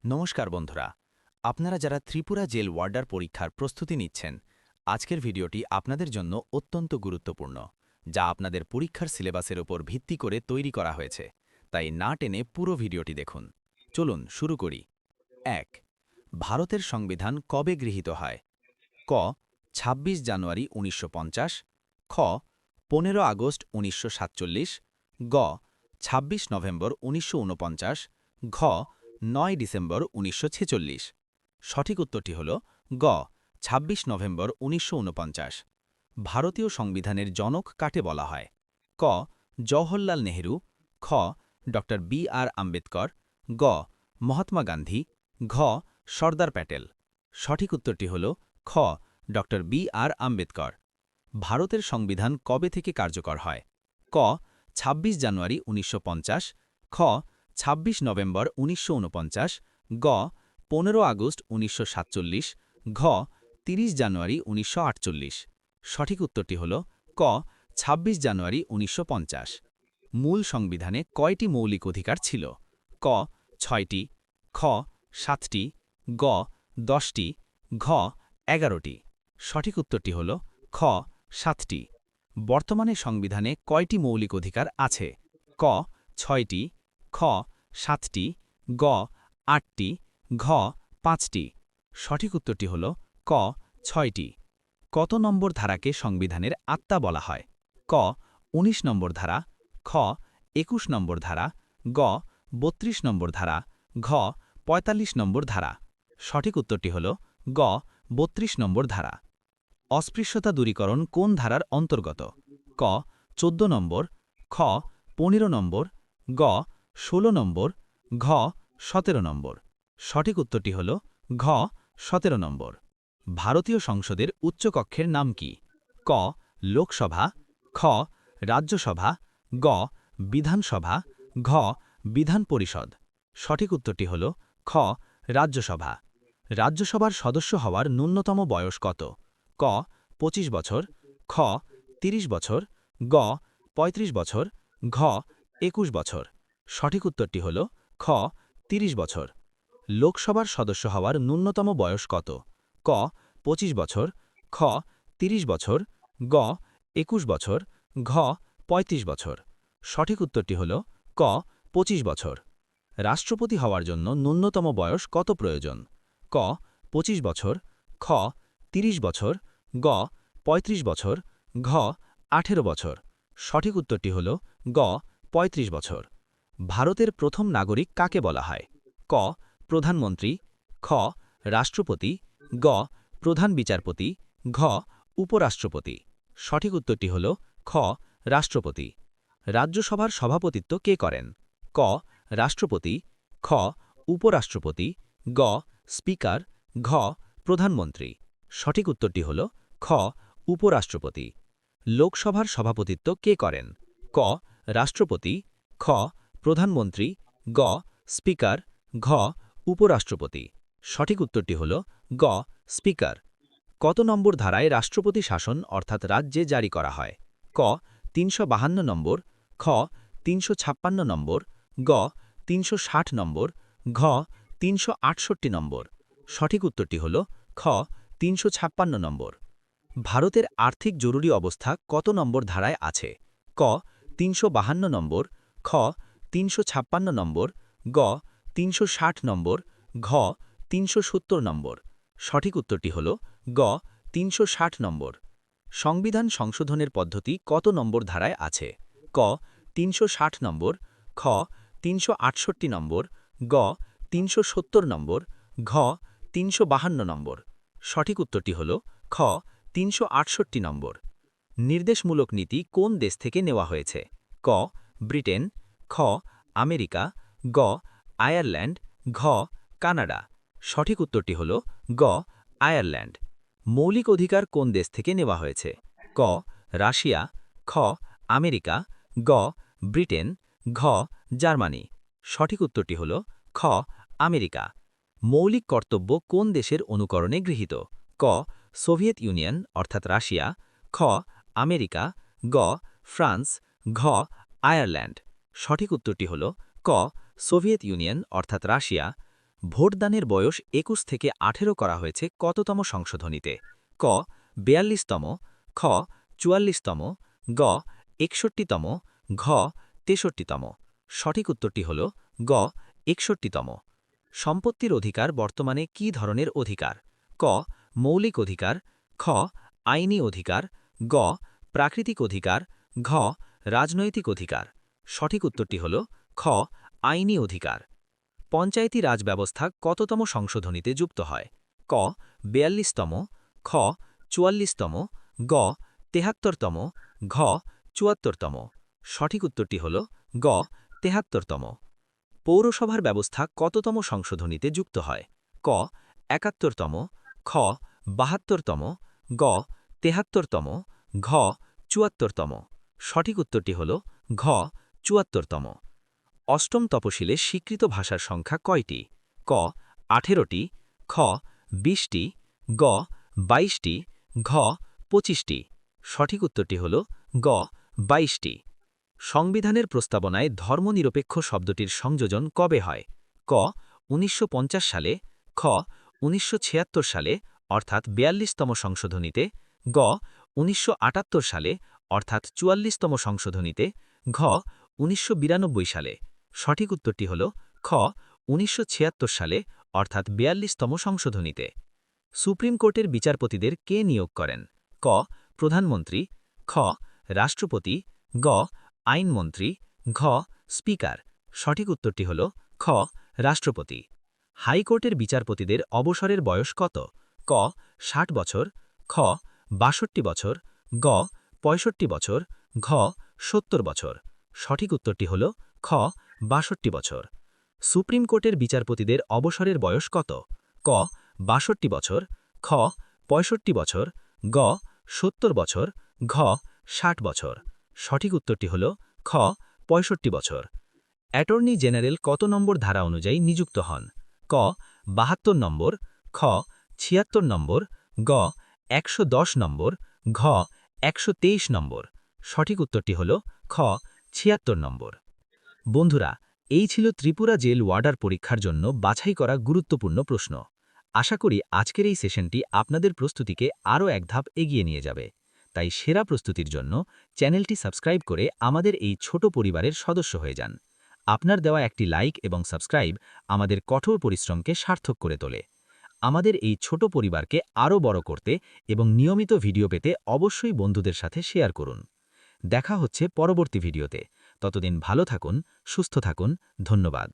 নমস্কার বন্ধুরা, আপনারা যারা ত্রিপুরা জেল ওয়ার্ডার পরীক্ষার প্রস্তুতি নিচ্ছেন, আজকের ভিডিওটি আপনাদের জন্য অত্যন্ত গুরুত্বপূর্ণ, যা আপনাদের পরীক্ষার সিলেবাসের উপর ভিত্তি করে তৈরি করা হয়েছে। তাই না টেনে পুরো ভিডিওটি দেখুন। চলুন শুরু করি। ১. ভারতের সংবিধান কবে গৃহীত হয়? ক. ২৬ জানুয়ারি ১৯৫০, খ. ১৫ আগস্ট ১৯৪৭, গ. ২৬ নভেম্বর ১৯৪৯, ঘ. ৯ ডিসেম্বর ১৯৪৬। সঠিক উত্তরটি হল গ. ২৬ নভেম্বর ১৯৪৯। ভারতীয় সংবিধানের জনক কাকে বলা হয়? ক. জওহরলাল নেহরু, খ. ড. বি.আর. আম্বেদকর, গ. মহাত্মা গান্ধী, ঘ. সর্দার প্যাটেল। সঠিক উত্তরটি হল খ. ড. বি.আর. আম্বেদকর। ভারতের সংবিধান কবে থেকে কার্যকর হয়? ক. ২৬ জানুয়ারি ১৯৫০, খ. ২৬ নভেম্বর ১৯৪৯, গ. ১৫ আগস্ট ১৯৪৭, ঘ. ৩০ জানুয়ারি ১৯৪৮। সঠিক উত্তরটি হল ক. ২৬ জানুয়ারি ১৯৫০। মূল সংবিধানে কয়টি মৌলিক অধিকার ছিল? ক. ৬টি, খ. ৭টি, গ. ১০টি, ঘ. ১১টি। সঠিক উত্তরটি হল খ. ৭টি। বর্তমানে সংবিধানে কয়টি মৌলিক অধিকার আছে? ক. ৬টি, খ. ৭টি, গ. ৮টি, ঘ. ৫টি। সঠিক উত্তরটি হল ক. ৬টি। কত নম্বর ধারাকে সংবিধানের আত্মা বলা হয়? ক. ১৯ নম্বর ধারা, খ. ২১ নম্বর ধারা, গ. ৩২ নম্বর ধারা, ঘ. ৪৫ নম্বর ধারা। সঠিক উত্তরটি হল গ. ৩২ নম্বর ধারা। অস্পৃশ্যতা দূরীকরণ কোন ধারার অন্তর্গত? ক. ১৪ নম্বর, খ. ১৫ নম্বর, গ. ১৬ নম্বর, ঘ. ১৭ নম্বর। সঠিক উত্তরটি হল ঘ. ১৭ নম্বর। ভারতীয় সংসদের উচ্চকক্ষের নাম কি? ক. লোকসভা, খ. রাজ্যসভা, গ. বিধানসভা, ঘ. বিধান পরিষদ। সঠিক উত্তরটি হল খ. রাজ্যসভা। রাজ্যসভার সদস্য হওয়ার ন্যূনতম বয়স কত? ক. ২৫ বছর, খ. ৩০ বছর, গ. ৩৫ বছর, ঘ. ২১ বছর। সঠিক উত্তরটি হল খ. ৩০ বছর। লোকসভার সদস্য হওয়ার ন্যূনতম বয়স কত? ক. ২৫ বছর, খ. ৩০ বছর, গ. ২১ বছর, ঘ. ৩৫ বছর। সঠিক উত্তরটি হল ক. ২৫ বছর। রাষ্ট্রপতি হওয়ার জন্য ন্যূনতম বয়স কত প্রয়োজন? ক. ২৫ বছর, খ. ৩০ বছর, গ. ৩৫ বছর, ঘ. ১৮ বছর। সঠিক উত্তরটি হল গ. ৩৫ বছর। ভারতের প্রথম নাগরিক কাকে বলা হয়? ক. প্রধানমন্ত্রী, খ. রাষ্ট্রপতি, গ. প্রধান বিচারপতি, ঘ. উপরাষ্ট্রপতি। সঠিক উত্তরটি হল খ. রাষ্ট্রপতি। রাজ্যসভার সভাপতিত্ব কে করেন? ক. রাষ্ট্রপতি, খ. উপরাষ্ট্রপতি, গ. স্পিকার, ঘ. প্রধানমন্ত্রী। সঠিক উত্তরটি হল খ. উপরাষ্ট্রপতি। লোকসভার সভাপতিত্ব কে করেন? ক. রাষ্ট্রপতি, খ. প্রধানমন্ত্রী, গ. স্পিকার, ঘ. উপরাষ্ট্রপতি। সঠিক উত্তরটি হল গ. স্পিকার। কত নম্বর ধারায় রাষ্ট্রপতি শাসন অর্থাৎ রাজ্যে জারি করা হয়? ক. ৩৫২ নম্বর, খ. ৩৫৬ নম্বর, গ. ৩৬০ নম্বর, ঘ. ৩৬৮ নম্বর। সঠিক উত্তরটি হল খ. ৩৫৬ নম্বর। ভারতের আর্থিক জরুরি অবস্থা কত নম্বর ধারায় আছে? ক. ৩৫২ নম্বর, খ. ৩৫৬ নম্বর, গ. ৩৬০ নম্বর, ঘ. ৩৭০ নম্বর। সঠিক উত্তরটি হল গ. ৩৬০ নম্বর। সংবিধান সংশোধনের পদ্ধতি কত নম্বর ধারায় আছে? ক. ৩৬০ নম্বর, খ. ৩৬৮ নম্বর, গ. ৩৭০ নম্বর, ঘ. ৩৫২ নম্বর। সঠিক উত্তরটি হল খ. ৩৬৮ নম্বর। নির্দেশমূলক নীতি কোন দেশ থেকে নেওয়া হয়েছে? ক. ব্রিটেন, খ. আমেরিকা, গ. আয়ারল্যান্ড, ঘ. কানাডা। সঠিক উত্তরটি হল গ. আয়ারল্যান্ড। মৌলিক অধিকার কোন দেশ থেকে নেওয়া হয়েছে? ক. রাশিয়া, খ. আমেরিকা, গ. ব্রিটেন, ঘ. জার্মানি। সঠিক উত্তরটি হল খ. আমেরিকা। মৌলিক কর্তব্য কোন দেশের অনুকরণে গৃহীত? ক. সোভিয়েত ইউনিয়ন অর্থাৎ রাশিয়া, খ. আমেরিকা, গ. ফ্রান্স, ঘ. আয়ারল্যান্ড। সঠিক উত্তরটি হল ক. সোভিয়েত ইউনিয়ন অর্থাৎ রাশিয়া, ভোটদানের বয়স ২১ থেকে ১৮ করা হয়েছে কততম সংশোধনীতে? ক ৪২তম, খ ৪৪তম, গ ৬১তম, ঘ ৬৩তম। সঠিক উত্তরটি হল গ ৬১তম। সম্পত্তির অধিকার বর্তমানে কি ধরনের অধিকার? ক মৌলিক অধিকার, খ আইনি অধিকার, গ প্রাকৃতিক অধিকার, ঘ রাজনৈতিক অধিকার। সঠিক উত্তরটি হল খ আইনি অধিকার। পঞ্চায়েতি রাজ ব্যবস্থা কততম সংশোধনীতে যুক্ত হয়? ক ৪২তম, খ ৪৪তম, গ ৭৩তম, ঘ ৭৪তম। সঠিক উত্তরটি হল গ ৭৩তম। পৌরসভার ব্যবস্থা কততম সংশোধনীতে যুক্ত হয়? ক ৭১তম, খ ৭২তম, গ ৭৩তম, ঘ ৭৪তম। সঠিক উত্তরটি হল ঘ ৭৪তম। অষ্টম তপশিলে স্বীকৃত ভাষার সংখ্যা কয়টি? ক ১৮টি, খ ২০টি, গ ২২টি, ঘ ২৫টি। সঠিক উত্তরটি হল গ ২২টি। সংবিধানের প্রস্তাবনায় ধর্মনিরপেক্ষ শব্দটির সংযোজন কবে হয়? ক ১৯৫০ সালে, খ ১৯৭৬ সালে অর্থাৎ ৪২তম সংশোধনীতে, গ ১৯৭৮ সালে অর্থাৎ ৪৪তম সংশোধনীতে, ঘ ১৯৯২ সালে। সঠিক উত্তরটি হল খ ১৯৭৬ সালে অর্থাৎ ৪২তম সংশোধনীতে। সুপ্রিম কোর্টের বিচারপতিদের কে নিয়োগ করেন? ক প্রধানমন্ত্রী, খ রাষ্ট্রপতি, গ আইনমন্ত্রী, ঘ স্পিকার। সঠিক উত্তরটি হল খ রাষ্ট্রপতি। হাইকোর্টের বিচারপতিদের অবসরের বয়স কত? ক ৬০ বছর, খ ৬২ বছর, গ ৬৫ বছর, ঘ ৭০ বছর। সঠিক উত্তরটি হল খ ৬২ বছর। সুপ্রিম কোর্টের বিচারপতিদের অবসরের বয়স কত? ক ৬২ বছর, খ ৬৫ বছর, গ ৭০ বছর, ঘ ৬০ বছর। সঠিক উত্তরটি হল খ ৬৫ বছর। অ্যাটর্নি জেনারেল কত নম্বর ধারা অনুযায়ী নিযুক্ত হন? ক ৭২ নম্বর, খ ৭৬ নম্বর, গ ১১০ নম্বর, ঘ ১২৩ নম্বর। সঠিক উত্তরটি হল খ ৭৬ নম্বর। বন্ধুরা, এই ছিল ত্রিপুরা জেল ওয়ার্ডার পরীক্ষার জন্য বাছাই করা গুরুত্বপূর্ণ প্রশ্ন। আশা করি আজকের এই সেশনটি আপনাদের প্রস্তুতিকে আরও এক ধাপ এগিয়ে নিয়ে যাবে। তাই সেরা প্রস্তুতির জন্য চ্যানেলটি সাবস্ক্রাইব করে আমাদের এই ছোট পরিবারের সদস্য হয়ে যান। আপনার দেওয়া একটি লাইক এবং সাবস্ক্রাইব আমাদের কঠোর পরিশ্রমকে সার্থক করে তোলে। আমাদের এই ছোট পরিবারকে আরও বড় করতে এবং নিয়মিত ভিডিও পেতে অবশ্যই বন্ধুদের সাথে শেয়ার করুন। দেখা হচ্ছে পরবর্তী ভিডিওতে। ততদিন ভালো থাকুন, সুস্থ থাকুন। ধন্যবাদ।